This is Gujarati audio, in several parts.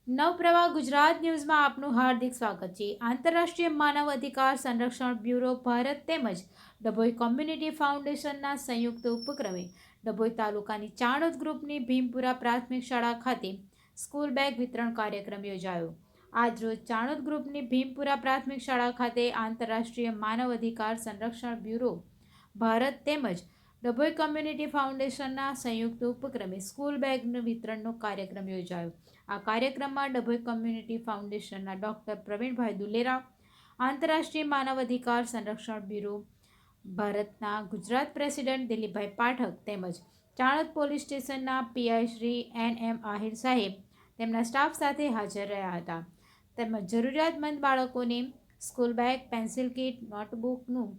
નવપ્રવાહ ગુજરાત ન્યૂઝમાં આપનું હાર્દિક સ્વાગત છે. આંતરરાષ્ટ્રીય માનવ અધિકાર સંરક્ષણ બ્યુરો ભારત તેમજ ડભોઈ કોમ્યુનિટી ફાઉન્ડેશનના સંયુક્ત ઉપક્રમે ડભોઈ તાલુકાની ચાણોદ ગ્રુપની ભીમપુરા પ્રાથમિક શાળા ખાતે સ્કૂલ બેગ વિતરણ કાર્યક્રમ યોજાયો. આજરોજ ચાણોદ ગ્રુપની ભીમપુરા પ્રાથમિક શાળા ખાતે આંતરરાષ્ટ્રીય માનવ અધિકાર સંરક્ષણ બ્યુરો ભારત તેમજ ડભોઈ કોમ્યુનિટી ફાઉન્ડેશનના સંયુક્ત ઉપક્રમે સ્કૂલ બેગ વિતરણનો કાર્યક્રમ યોજાયો. આ કાર્યક્રમમાં ડભોઈ કોમ્યુનિટી ફાઉન્ડેશનના ડૉક્ટર પ્રવીણભાઈ દુલેરા, આંતરરાષ્ટ્રીય માનવ અધિકાર સંરક્ષણ બ્યુરો ભારતના ગુજરાત પ્રેસિડેન્ટ દિલીપભાઈ પાઠક તેમજ ચાણોદ પોલીસ સ્ટેશનના પીઆઈ શ્રી એન આહિર સાહેબ તેમના સ્ટાફ સાથે હાજર રહ્યા હતા. તેમજ જરૂરિયાતમંદ બાળકોને સ્કૂલ બેગ, પેન્સિલ કીટ, નોટબુકનું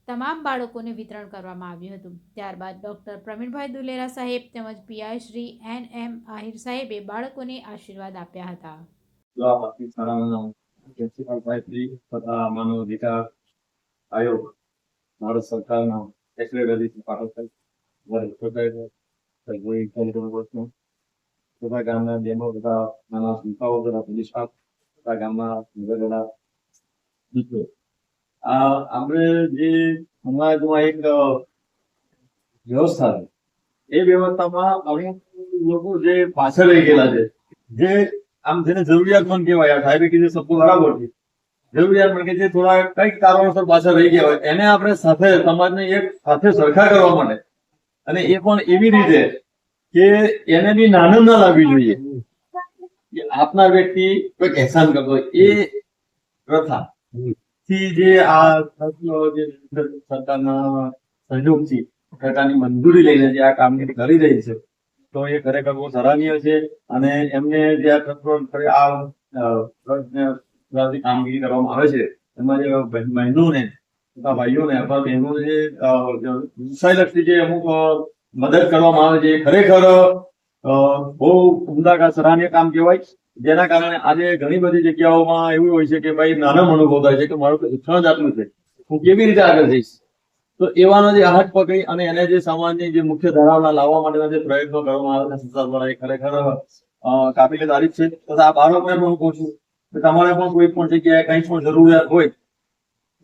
તમામ બાળકોને વિતરણ કરવામાં આવ્યું હતું. ત્યારબાદ ડૉક્ટર પ્રવીણભાઈ દુલેરા સાહેબ તેમજ પીઆઈ શ્રી એન આહિર સાહેબે બાળકોને આશીર્વાદ આપ્યા હતા. માનવ અધિકાર આયોગ ભારત સરકારના સેક્રેટરી તથા ગામના ડેમો તથા નાના સંસ્થાઓ તથા પોલીસ તથા ગામના મિત્રો, આપણે જે સમાજમાં એક વ્યવસ્થા છે, એ વ્યવસ્થામાં અમુક લોકો જે પાછળ રહી ગયેલા છે, જે આમ જેને જરૂરિયાતમંદ કહેવાય, સાહેબે કીધું સપોઝ બરાબર છે, જરૂરિયાતમંદ કે જે થોડા કઈક કારણોસર પાછળ રહી ગયા હોય, એને આપણે સાથે સમાજને એક સાથે સરખા કરવા માટે, અને એ પણ એવી રીતે કે એને બી નાનું ના લાગવી જોઈએ કે આપના વ્યક્તિ કોઈક એહસાન કરતો હોય, એ પ્રથા થી જે આ સરકારના સહયોગથી સરકારની મંજૂરી લઈને જે આ કામગીરી કરી રહી છે, તો એ ખરેખર બહુ સરાહનીય છે. અને એમને જે આ કામગીરી કરવામાં આવે છે, એમાં જે બહેનોને તથા ભાઈઓને અથવા બહેનોને જે વિષયલક્ષી જે અમુક મદદ કરવામાં આવે છે, એ ખરેખર બહુ ઉમદા સરાહનીય કામ કહેવાય. જેના કારણે આજે ઘણી બધી જગ્યાઓમાં એવું હોય છે કે ભાઈ નાના અનુભવ થાય છે કે મારું શિક્ષણ જ આટલું છે, હું કેવી રીતે આગળ જઈશ. તો એવાનો જે હાથ પકડી અને એને જે સમાજની જે મુખ્ય ધારાઓના લાવવા માટેના જે પ્રયત્નો કરવામાં આવે છે સંસ્થા દ્વારા, એ ખરેખર કાબિલે તારીફ છે. તથા આ બાળકોને પણ કહું છું કે તમારે પણ કોઈ પણ જગ્યાએ કંઈ પણ જરૂરિયાત હોય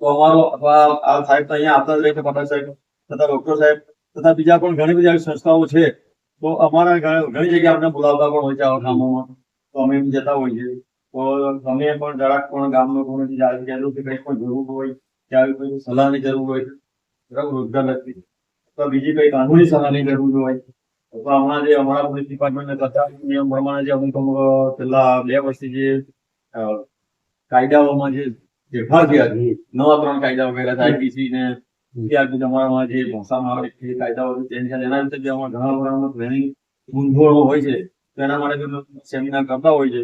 તો અમારો અથવા આ સાહેબ તો અહીંયા આવતા જ રહે છે, પાઠક સાહેબ તથા ડોક્ટર સાહેબ તથા બીજા પણ ઘણી બધી સંસ્થાઓ છે, તો અમારા ઘણી જગ્યાએ અમને બોલાવતા પણ હોય છે આવા કામોમાં, તો અમે જતા હોઈએ છીએ. તો તમે પણ જરાક પણ ગામનો કોઈ કંઈ પણ જરૂર હોય કે આવી કોઈ સલાહની જરૂર હોય, બરાબર, રોજગાર લગતી તો બીજી કઈ કાનૂની સલાહની જરૂર હોય, અથવા હમણાં જે અમારા પોલીસ ડિપાર્ટમેન્ટના નિયમ પ્રમાણે જે અમુક છેલ્લા 2 વર્ષથી જે કાયદાઓમાં જે ફેરફાર થયા છે, નવા 3 કાયદાઓ કર્યા છે, આઈપીસી ને અમારામાં જે ભાષામાં આવે છે કાયદાઓ ચેન્જ થયા, એના વિશે જે અમારા ઘણા બધા ટ્રેનિંગ મૂંઝવણો હોય છે, તો એના માટે સેમિનાર કરતા હોય છે.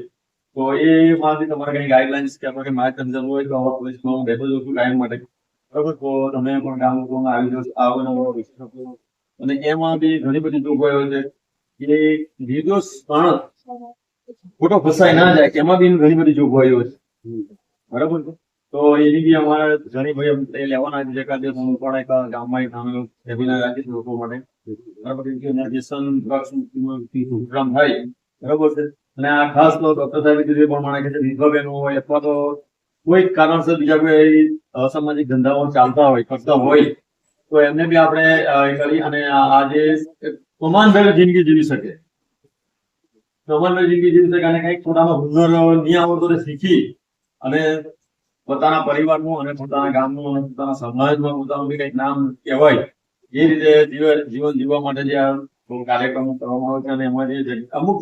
તો એ માંથી તમારે કઈ ગાઈડલાઇન્સ કે આપણે કઈ માર્ગદર્શન જરૂર હોય તો અમારા પોલીસમાં હું બેઠો છું કાયમ માટે, બરાબર. તો તમે પણ કામ લોકોમાં આવી શકો. અને એમાં બી ઘણી બધી જોગવાઈઓ છે કે નિર્દોષ માણસ ખોટો ફસાઈ ના જાય, એમાં બી ઘણી બધી જોગવાઈઓ છે, બરાબર છે. તો એની બી અમારે ઘણી બધી લેવાના છે. એકાદ હું પણ એક ગામમાં એક નાનો સેમિનાર રાખીશ લોકો માટે, બરાબર, પ્રોગ્રામ થાય, બરાબર છે. અને આ ખાસ તો ડોક્ટર સાહેબ કીધું પ્રમાણે કે વિધવા બહેનો હોય અથવા તો કોઈ કારણસર બીજા કોઈ અસામાજિક ધંધાઓ ચાલતા હોય, કરતા હોય, તો એમને બી આપણે કરી અને આજે સમાનભેર જિંદગી જીવી શકે, સમાનભેર જિંદગી જીવી શકે અને કંઈક પોતાનો હુનર નહીં આવડતો શીખી અને પોતાના પરિવારનું અને પોતાના ગામનું અને પોતાના સમાજમાં પોતાનું બી કંઈક નામ કહેવાય, એ રીતે જીવન જીવવા માટે જે કાર્યક્રમો કરવામાં આવે છે. અને એમાં જે અમુક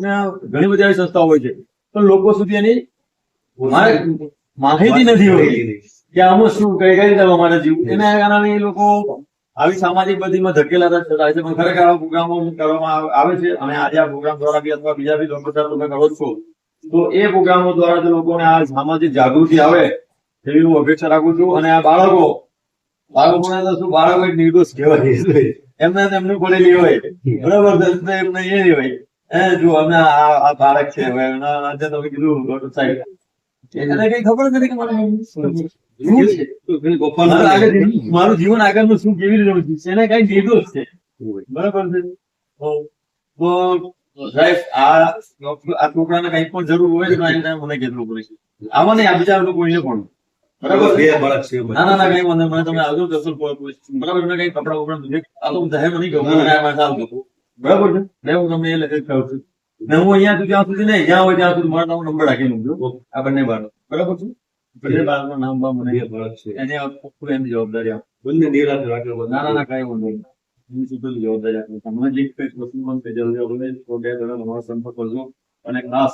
ઘણી બધી આવી સંસ્થાઓ હોય છે, તો લોકો સુધી એની માહિતી નથી હોતી કે આમાં શું કઈ રીતે અમારે જીવવું. એના કારણે એ લોકો આવી સામાજિક બધીમાં ધકેલા થતા હોય છે. પણ ખરેખર આવા પ્રોગ્રામો કરવામાં આવે છે. અને આજે આ પ્રોગ્રામ દ્વારા બી અથવા બીજા બી લોકો તમે કરો છો, તો એ પ્રોગ્રામો દ્વારા લોકોને આ સામાજિક જાગૃતિ આવે એવી હું અપેક્ષા રાખું છું. અને આ બાળકોને તો શું, બાળકો એક નિર્દોષ કહેવાય, એમને એમનું પડેલી હોય, બરાબર, એમને એ હોય જો અમે આ બાળક છે, હવે તમે કીધું ડોક્ટર સાહેબ એને કઈ ખબર નથી કે મારું જીવન આગળનું શું કેવી રીતે એને કઈ નિર્દોષ છે, બરાબર છે. તો તો સાહેબ આ છોકરાને કંઈ પણ જરૂર હોય તો આ time મને કહેવું પડે છે. આમાં નહીં, આ બીજા લોકો કોઈને પણ. બરાબર બે બાળક છે ના ના ના કઈ વાંધો નહીં. મને તમે આવજો તો અસલ બરાબર. મને કઈ કપડા બપડા આ તો જાહેર નહીં કહું. મને આ મારે સારું હતું. બરાબર છે ને હું તમને એ લખી કહું છું. ને હું અહીંયા સુધી જ્યાં સુધી નહીં, જ્યાં હોય ત્યાં સુધી મારા નામનો નંબર રાખી મૂકજો. આ બંને બાળક બરાબર છે. બંને બાળકનું નામ બા મને બે બાળક છે એને પૂરી એની જવાબદારી આપો. બંને નિરાશ રાખે ના ના ના કઈ વાંધો નહીં. હું સીધું જવાબદારી આપું. તમને જે કંઈ વસ્તુ મને જલ્દી આપણે તો બે જણા તમારો સંપર્ક કરજો. અને ખાસ